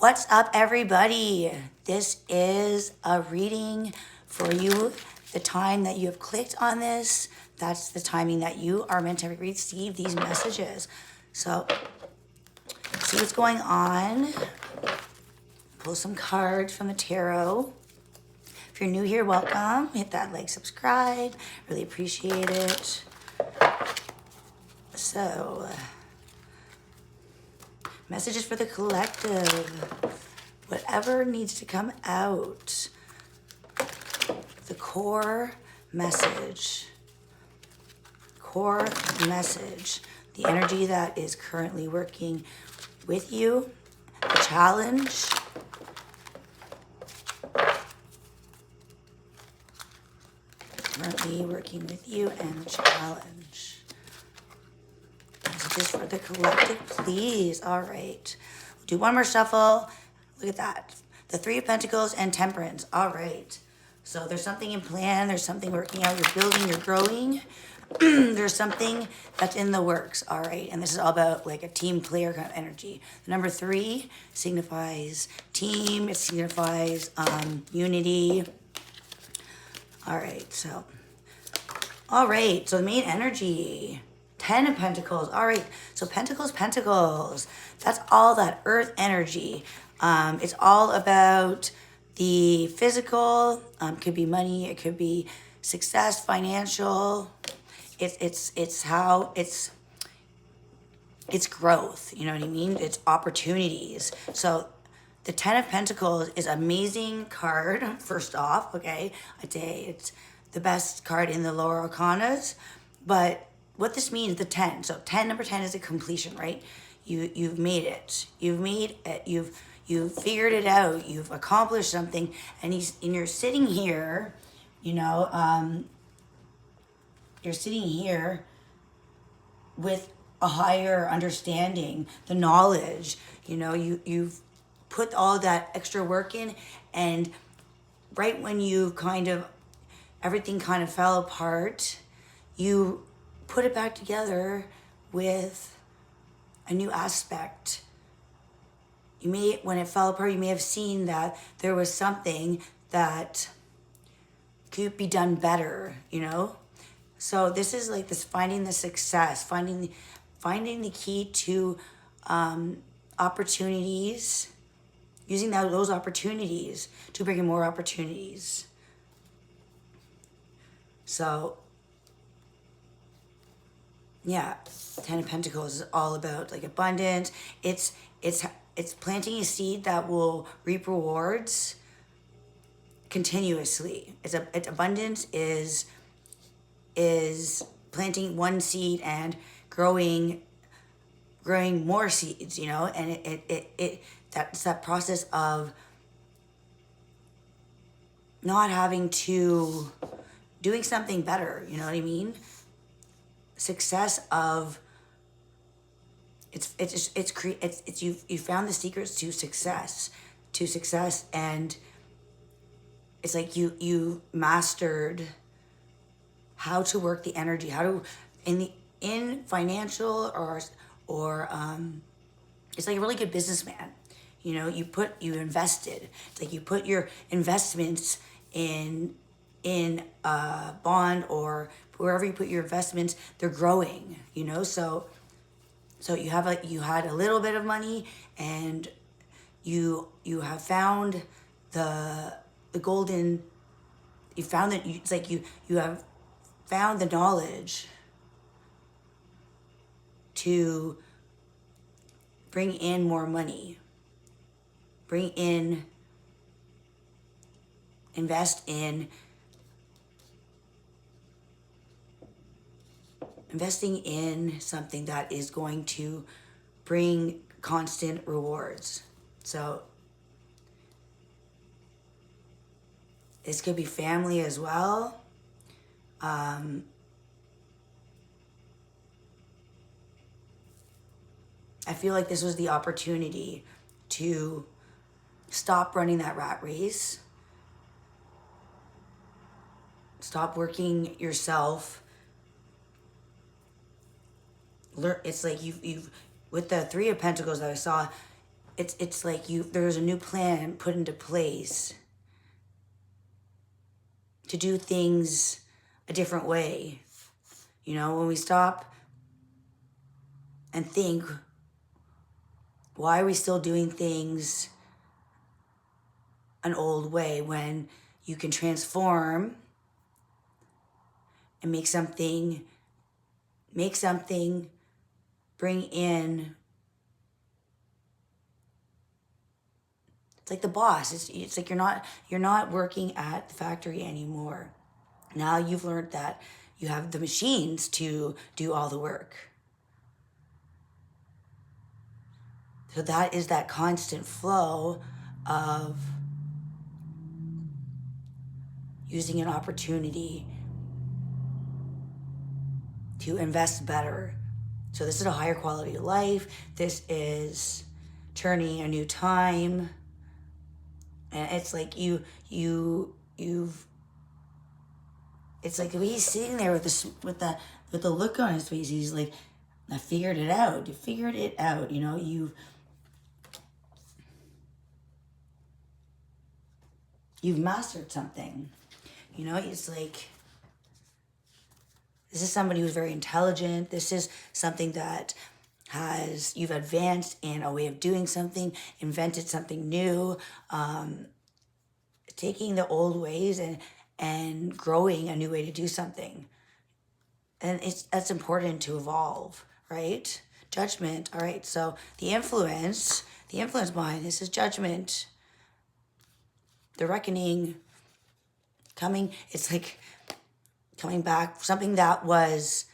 What's up, everybody? This is a reading for you. The time that you have clicked on this, that's the timing that you are meant to receive these messages. So, see what's going on. Pull some cards from the tarot. If you're new here, welcome. Hit that like, subscribe. Really appreciate it. So, messages for the collective. Whatever needs to come out. The core message. Core message. The energy that is currently working with you. The challenge. Currently working with you and the challenge. Messages for the collective, please. All right. We'll do one more shuffle. Look at that. The Three of Pentacles and Temperance. All right. So there's something in plan. There's something working out. You're building. You're growing. There's something that's in the works. All right. And this is all about like a team player kind of energy. The number 3 signifies team. It signifies unity. All right. So the main energy. 10 of Pentacles. All right. So Pentacles. That's all that earth energy. It's all about the physical. Could be money. It could be success, financial. It's how it's growth. You know what I mean? It's opportunities. So the 10 of Pentacles is an amazing card. First off, okay, I'd say it's the best card in the lower arcanas. But what this means, the 10. So number 10 is a completion, right? You've made it. You've made it. You've figured it out. You've accomplished something, and you're sitting here, you're sitting here with a higher understanding, the knowledge. You've put all that extra work in, and right when everything kind of fell apart, you put it back together with a new aspect. When it fell apart, you may have seen that there was something that could be done better, So this is like this finding the success, finding the key to opportunities, using those opportunities to bring in more opportunities. So, yeah, 10 of Pentacles is all about like abundance. It's planting a seed that will reap rewards continuously. Abundance is planting one seed and growing more seeds, and that's that process of not having to doing something better, you know what I mean? Success of you found the secrets to success, and it's like you mastered how to work the energy, how to in financial or it's like a really good businessman. You invested. It's like you put your investments in a bond or wherever you put your investments, they're growing, So you had a little bit of money, and you have found the golden. You found that it's like you have found the knowledge to bring in more money, invest in. Investing in something that is going to bring constant rewards. So this could be family as well. I feel like this was the opportunity to stop running that rat race. Stop working yourself. It's like you've with the Three of Pentacles that I saw, it's like there's a new plan put into place to do things a different way. You know, when we stop and think, why are we still doing things an old way when you can transform and make something, bring in. It's like the boss. It's like you're not working at the factory anymore. Now you've learned that you have the machines to do all the work. So that is that constant flow of using an opportunity to invest better. So this is a higher quality of life. This is turning a new time. And it's like you've it's like he's sitting there with the look on his face. He's like, I figured it out. You figured it out. You know, you've mastered something. You know, it's like, this is somebody who's very intelligent. This is something that you've advanced in a way of doing something, invented something new, taking the old ways and growing a new way to do something. And that's important to evolve, right? Judgment, all right. So the influence behind this is judgment. The reckoning coming, it's like coming back. Something that was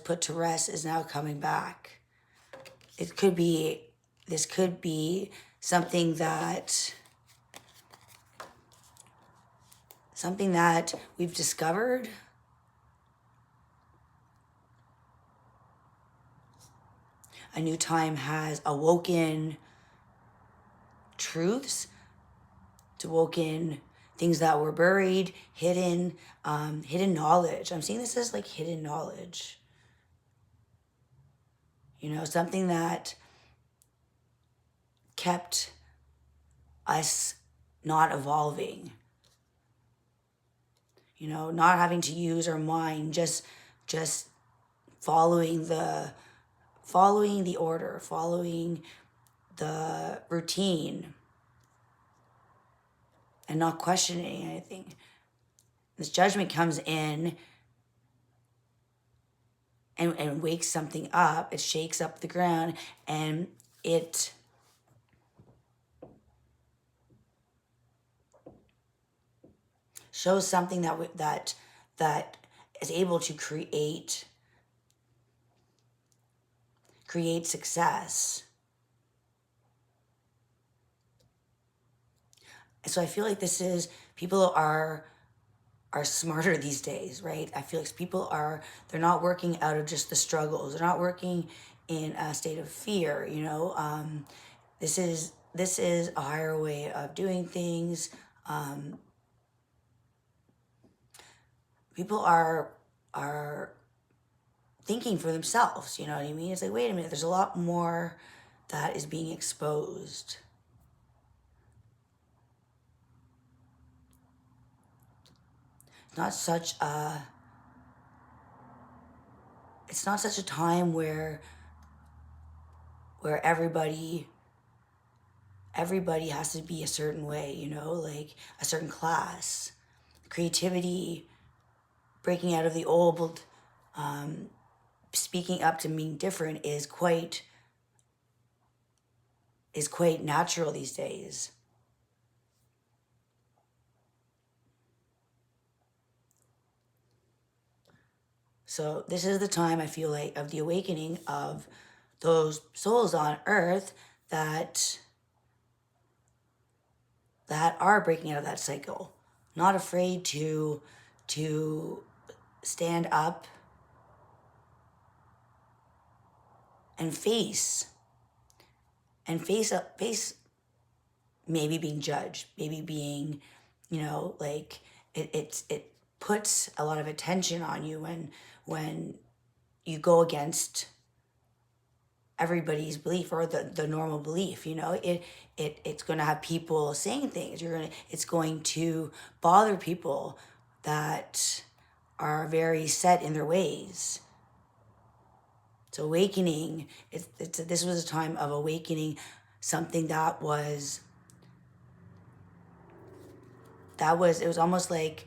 put to rest is now coming back. This could be something that we've discovered. A new time has awoken truths, it's awoken things that were buried, hidden knowledge. I'm seeing this as like hidden knowledge. You know, something that kept us not evolving. You know, not having to use our mind, just following the order, following the routine, and not questioning anything. This judgment comes in and wakes something up. It shakes up the ground, and it shows something that is able to create success. So I feel like people are smarter these days, right? I feel like they're not working out of just the struggles. They're not working in a state of fear, you know. This is a higher way of doing things. People are thinking for themselves, you know what I mean? It's like, wait a minute, there's a lot more that is being exposed. It's not such a time where everybody has to be a certain way, you know, like a certain class. Creativity, breaking out of the old, speaking up to being different is quite natural these days. So this is the time, I feel like, of the awakening of those souls on earth that are breaking out of that cycle, not afraid to stand up and face maybe being judged, maybe being, you know, like it puts a lot of attention on you when you go against everybody's belief or the normal belief. You know, it's going to have people saying things. It's going to bother people that are very set in their ways. It's awakening. This was a time of awakening something that was it was almost like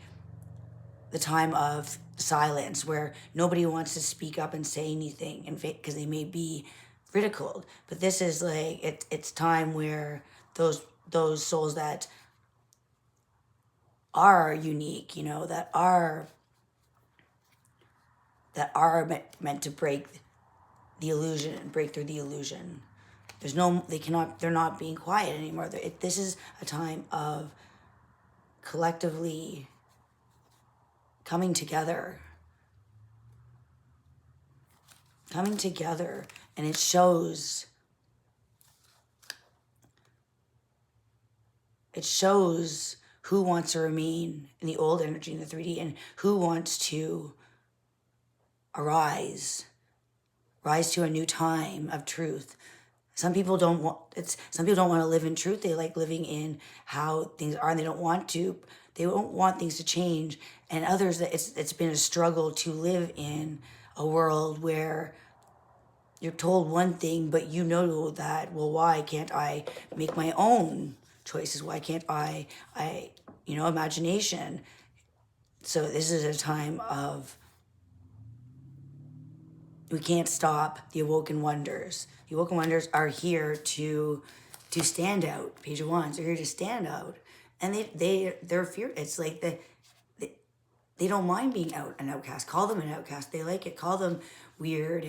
the time of silence, where nobody wants to speak up and say anything, and because they may be ridiculed. But this is like it's time where those souls that are unique, you know, that are meant to break the illusion and break through the illusion. They're not being quiet anymore. This is a time of collectively coming together, and it shows who wants to remain in the old energy in the 3D and who wants to rise to a new time of truth. Some people don't want to live in truth. They like living in how things are, and they don't want things to change. And others, that it's been a struggle to live in a world where you're told one thing, but you know that, well, why can't I make my own choices? Why can't I imagination. So this is a time of, we can't stop the awoken wonders. The awoken wonders are here to stand out. Page of Wands, they're here to stand out. And they're fear. It's like they don't mind being an outcast. Call them an outcast. They like it. Call them weird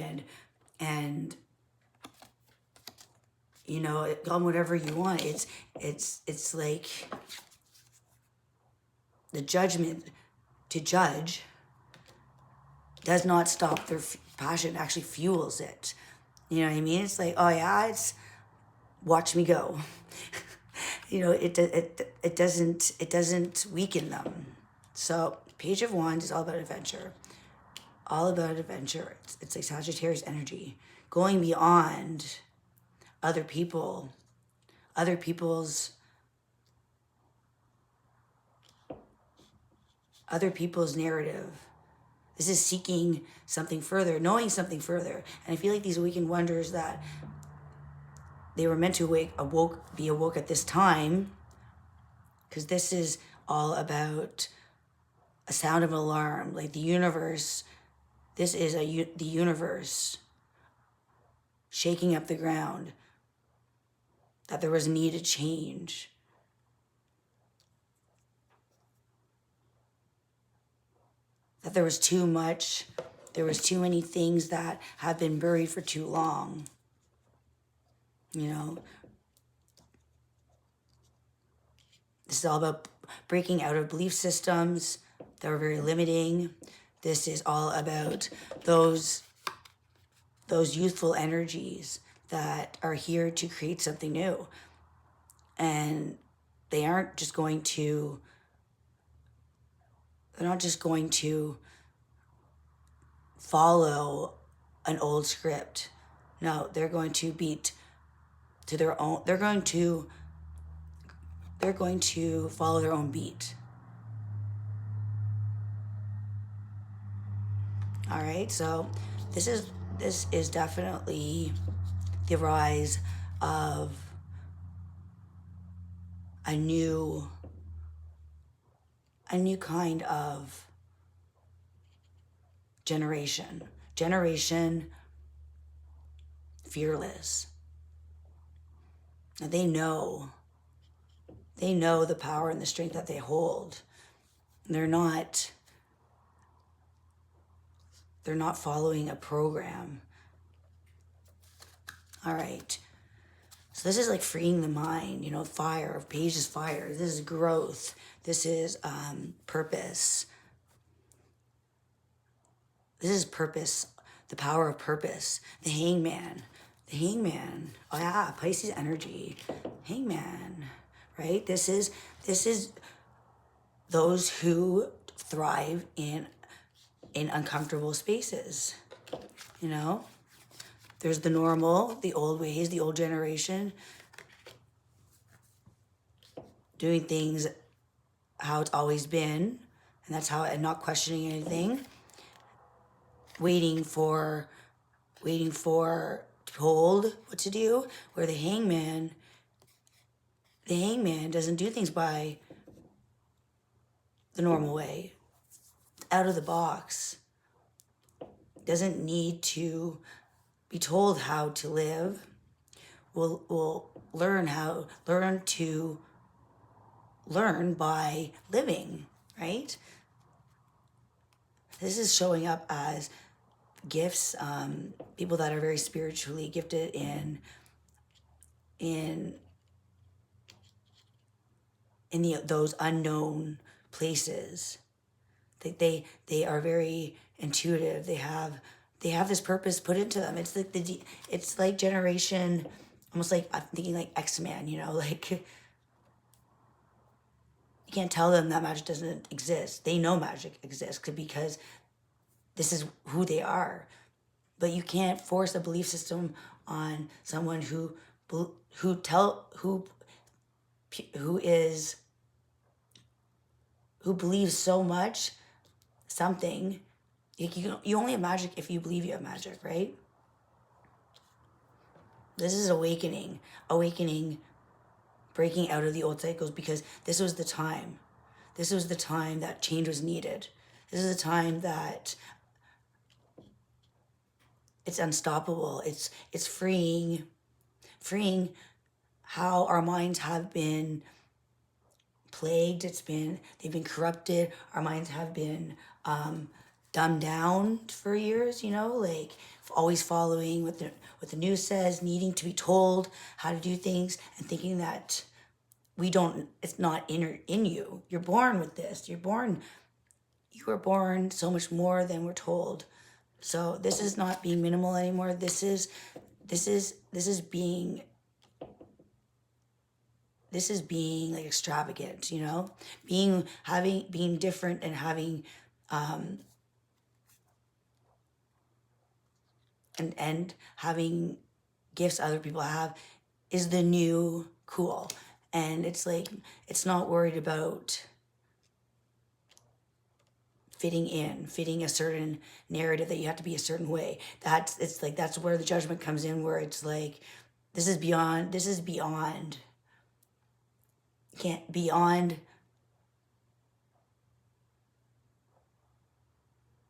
and you know, call them whatever you want. It's like the judgment to judge does not stop their passion, actually fuels it. You know what I mean? It's like, oh yeah, it's watch me go. You know, it doesn't weaken them. So Page of Wands is all about adventure. All about adventure. It's like Sagittarius energy. Going beyond other people's narrative. This is seeking something further, knowing something further. And I feel like these awakened wonders, that they were meant to be awoke at this time, because this is all about a sound of alarm, like the universe. This is the universe shaking up the ground, that there was a need to change. That there was too many things that have been buried for too long. You know, this is all about breaking out of belief systems that were very limiting. This is all about those youthful energies that are here to create something new. And they're not just going to follow an old script. No, they're going to beat to their own. They're going to follow their own beat. All right, so this is definitely the rise of a new kind of generation fearless. Now they know the power and the strength that they hold. They're not following a program. All right. So this is like freeing the mind, you know, fire. Page is fire. This is growth. This is purpose. This is purpose, the power of purpose. The hangman. Oh yeah, Pisces energy. Hangman, right? This is those who thrive in uncomfortable spaces, you know? There's the normal, the old ways, the old generation, doing things how it's always been, and that's how, and not questioning anything, waiting for told what to do, where the hangman doesn't do things by the normal way, out of the box, doesn't need to be told how to live, will learn by living, right? This is showing up as gifts, people that are very spiritually gifted in those unknown places. They are very intuitive. They have this purpose put into them. It's like generation, almost like, I'm thinking like X-Men, you know, like you can't tell them that magic doesn't exist. They know magic exists because this is who they are. But you can't force a belief system on someone who believes so much something. You only have magic if you believe you have magic, right? This is awakening, breaking out of the old cycles, because this was the time. This was the time that change was needed. This is the time that it's unstoppable. It's freeing how our minds have been plagued. They've been corrupted. Our minds have been dumbed down for years, you know, like always following what the news says, needing to be told how to do things, and thinking that it's not in you. You're born with this. You were born so much more than we're told. So this is not being minimal anymore. This is being like extravagant, you know, being different and having and having gifts other people have is the new cool. And it's like, it's not worried about fitting a certain narrative that you have to be a certain way. That's where the judgment comes in, where it's like, this is beyond,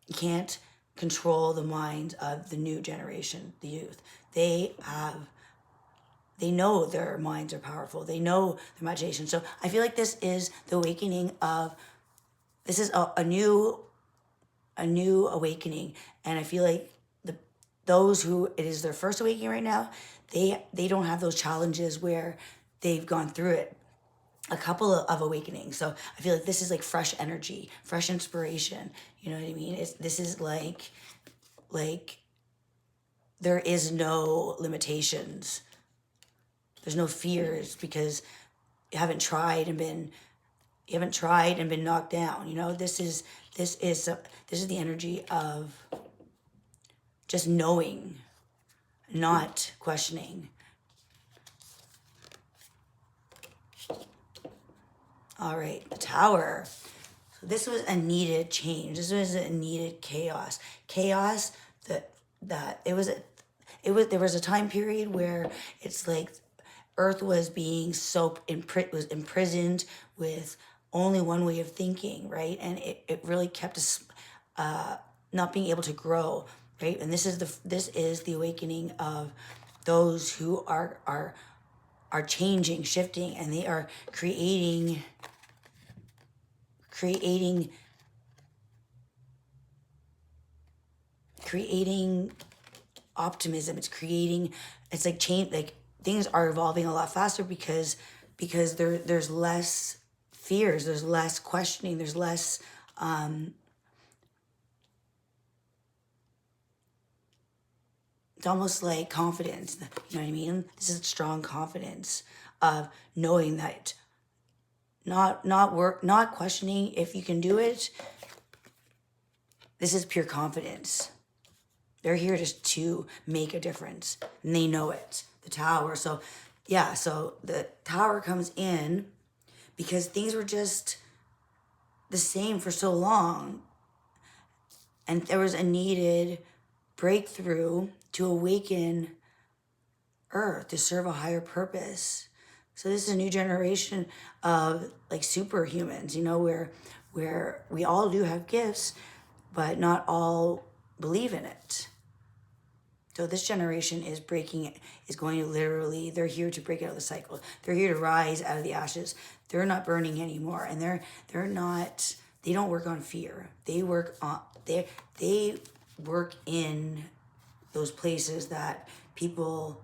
you can't control the minds of the new generation, the youth. They know their minds are powerful. They know their imagination. So I feel like this is the awakening of, this is a new awakening. And I feel like those who it is their first awakening right now, they don't have those challenges where they've gone through it. A couple of awakenings. So I feel like this is like fresh energy, fresh inspiration. You know what I mean? This is like there is no limitations. There's no fears, because you haven't tried and been knocked down. You know, this is the energy of just knowing, not questioning. All right, the Tower. So this was a needed change. This was a needed chaos. Chaos that there was a time period where it's like Earth was being was imprisoned with only one way of thinking, right? And it really kept us not being able to grow, right? And this is the awakening of those who are changing, shifting, and they are creating optimism. It's like change, like things are evolving a lot faster because there's less fears, there's less questioning, there's less it's almost like confidence, you know what I mean? This is strong confidence of knowing that not questioning if you can do it. This is pure confidence. They're here to make a difference, and they know it. The Tower. So, yeah, so the Tower comes in because things were just the same for so long, and there was a needed breakthrough to awaken Earth to serve a higher purpose. So this is a new generation of like superhumans, you know, where we all do have gifts, but not all believe in it. So this generation is going to literally, they're here to break out of the cycle. They're here to rise out of the ashes. They're not burning anymore, and they don't work on fear. They work in those places that people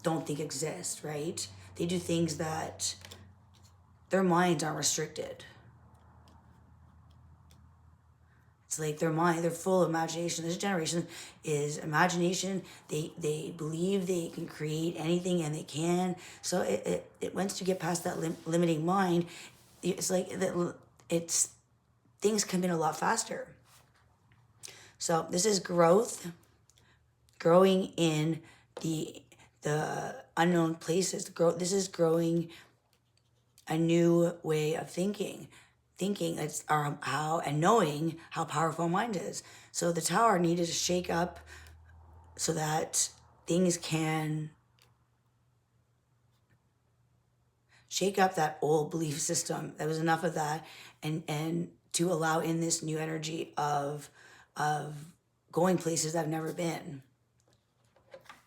don't think exist, right? They do things that their minds aren't restricted. It's like their mind, they're full of imagination. This generation is imagination. They believe they can create anything, and they can. So it once you get past that limiting mind, it's like things come in a lot faster. So this is growth, growing in the unknown places. This is growing a new way of thinking. It's how and knowing how powerful mind is. So the Tower needed to shake up so that things can shake up that old belief system. There was enough of that, and to allow in this new energy of going places I've never been.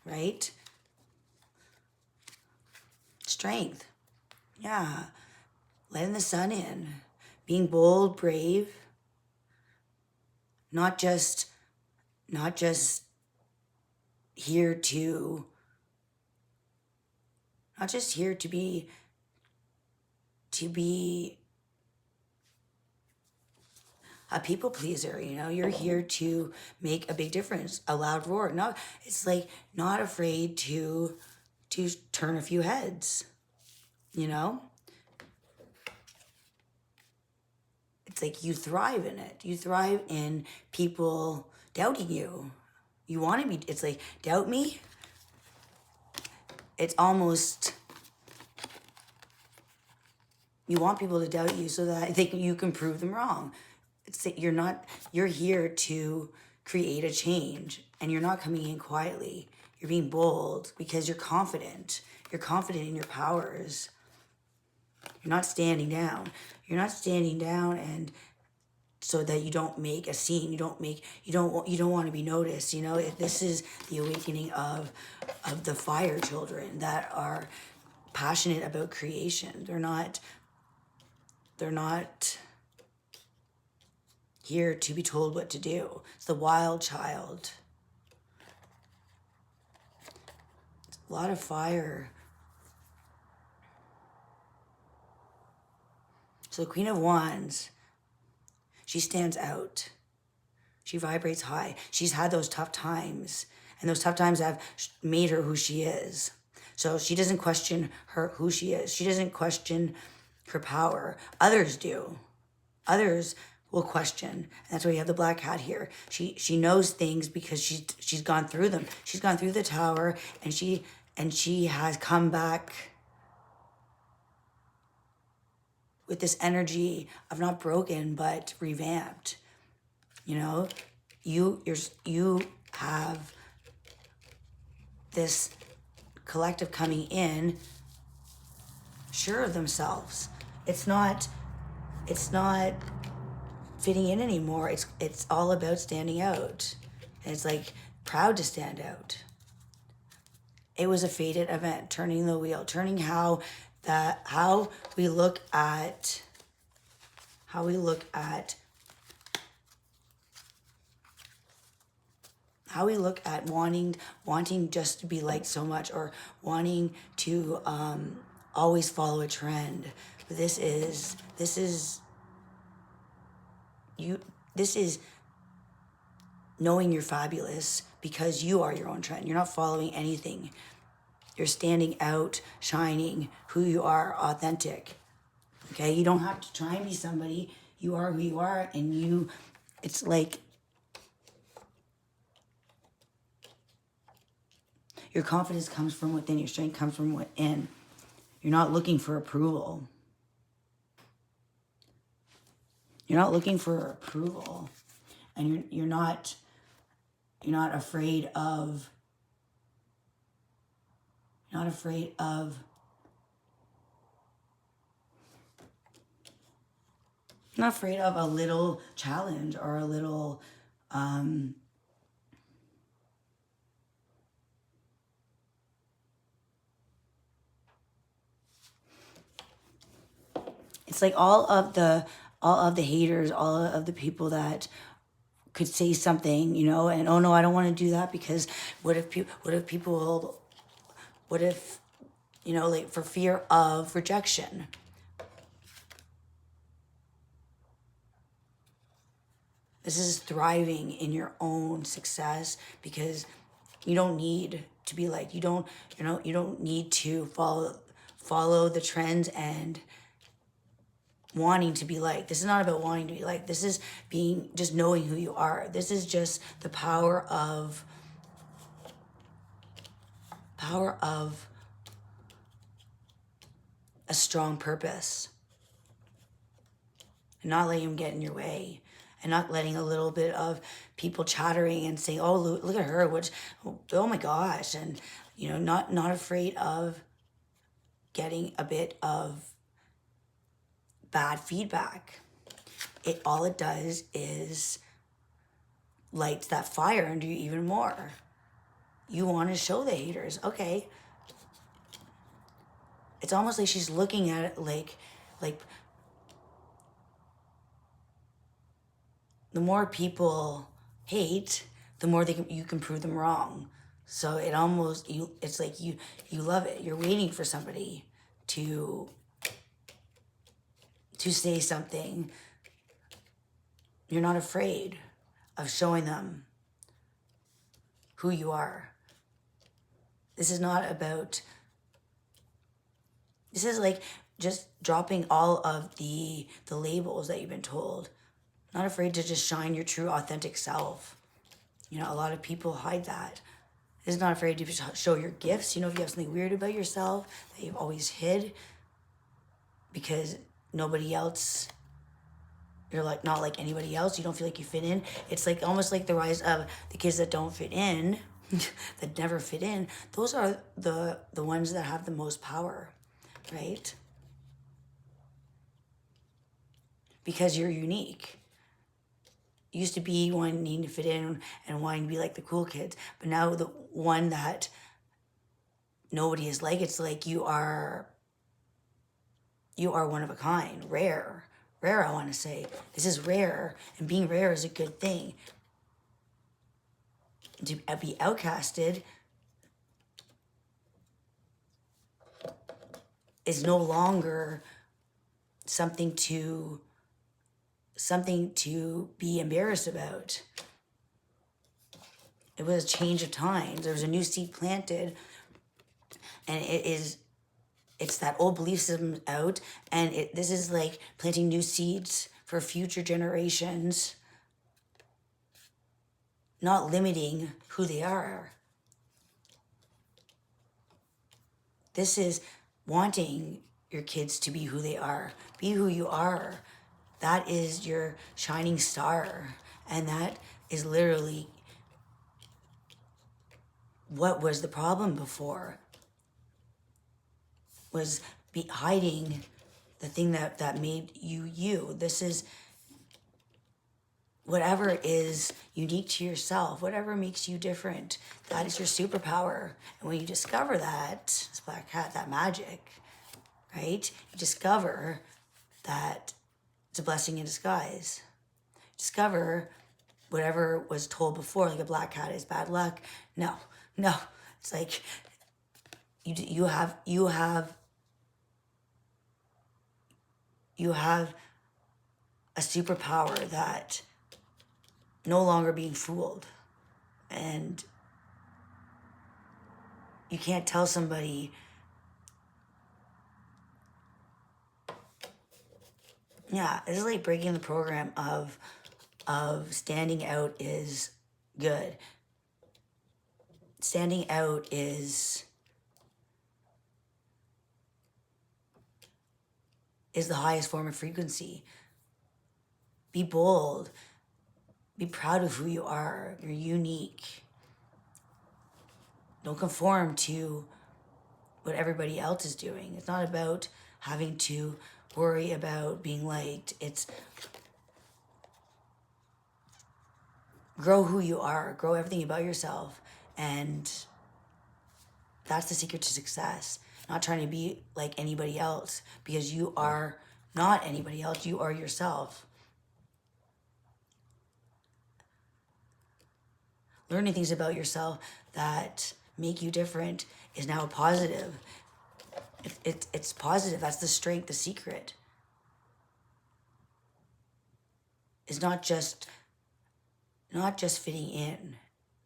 Right? Strength. Yeah. Letting the sun in. Being bold, brave. Not just here to be a people pleaser, you know. You're here to make a big difference, a loud roar. No, it's like not afraid to turn a few heads, you know. It's like you thrive in it. You thrive in people doubting you. You want to be, it's like, doubt me? It's almost, you want people to doubt you so that you can prove them wrong. It's that you're here to create a change, and you're not coming in quietly. You're being bold because you're confident. You're confident in your powers. You're not standing down. You're not standing down and so that you don't make a scene. You don't want to be noticed. You know, this is the awakening of the fire children that are passionate about creation. They're not here to be told what to do. It's the wild child. It's a lot of fire. So the Queen of Wands, she stands out. She vibrates high. She's had those tough times, and those tough times have made her who she is. So she doesn't question who she is. She doesn't question her power. Others do. Others will question. And that's why you have the black cat here. She knows things because she's gone through them. She's gone through the Tower, and she has come back with this energy of not broken but revamped. You know, you have this collective coming in, sure of themselves. It's not fitting in anymore. It's all about standing out. And it's like proud to stand out. It was a fated event, turning the wheel, turning how we look at wanting just to be liked so much, or wanting to always follow a trend. But this is knowing you're fabulous because you are your own trend. You're not following anything. You're standing out, shining, who you are, authentic. Okay? You don't have to try and be somebody. You are who you are, and it's like Your confidence comes from within. Your strength comes from within. You're not looking for approval. You're not looking for approval. And you're not afraid of, not afraid of a little challenge or a little it's like all of the haters, all of the people that could say something, you know, and oh no, I don't want to do that because what if people, you know, like for fear of rejection. This is thriving in your own success because you don't need to be like, you don't need to follow the trends and wanting to be like. This is not about wanting to be like. This is just knowing who you are. This is just the power of a strong purpose. And not letting them get in your way. And not letting a little bit of people chattering and saying, oh, look at her, oh my gosh. And, you know, not afraid of getting a bit of bad feedback. All it does is lights that fire under you even more. You want to show the haters, okay. It's almost like she's looking at it like the more people hate, the more you can prove them wrong. So it's like you love it. You're waiting for somebody to say something. You're not afraid of showing them who you are. This is not about, this is like just dropping all of the labels that you've been told. Not afraid to just shine your true, authentic self. You know, a lot of people hide that. It's not afraid to show your gifts. You know, if you have something weird about yourself that you've always hid because nobody else, you're like not like anybody else. You don't feel like you fit in. It's like almost like the rise of the kids that don't fit in, that never fit in. Those are the ones that have the most power, right? Because you're unique. Used to be one needing to fit in and wanting to be like the cool kids. But now the one that nobody is like, it's like you are one of a kind, rare, I want to say. This is rare, and being rare is a good thing. To be outcasted is no longer something to be embarrassed about. It was a change of times. There was a new seed planted, and it's that old belief system out, and this is like planting new seeds for future generations, not limiting who they are. This is wanting your kids to be who they are. Be who you are. That is your shining star. And that is literally what was the problem before. Was hiding the thing that made you you. This is whatever is unique to yourself, whatever makes you different. That is your superpower. And when you discover that, this black cat, that magic, right? You discover that it's a blessing in disguise. Discover whatever was told before, like a black cat is bad luck. No. It's like you have a superpower that no longer being fooled. And you can't tell somebody, yeah, this is like breaking the program of standing out is good. standing out is the highest form of frequency. Be bold. Be proud of who you are. You're unique. Don't conform to what everybody else is doing. It's not about having to worry about being liked. It's grow who you are. Grow everything about yourself. And that's the secret to success. Not trying to be like anybody else, because you are not anybody else. You are yourself. Learning things about yourself that make you different is now a positive. It's positive. That's the strength, the secret. It's not just fitting in.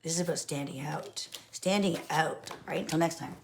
This is about standing out. Standing out, right? Until next time.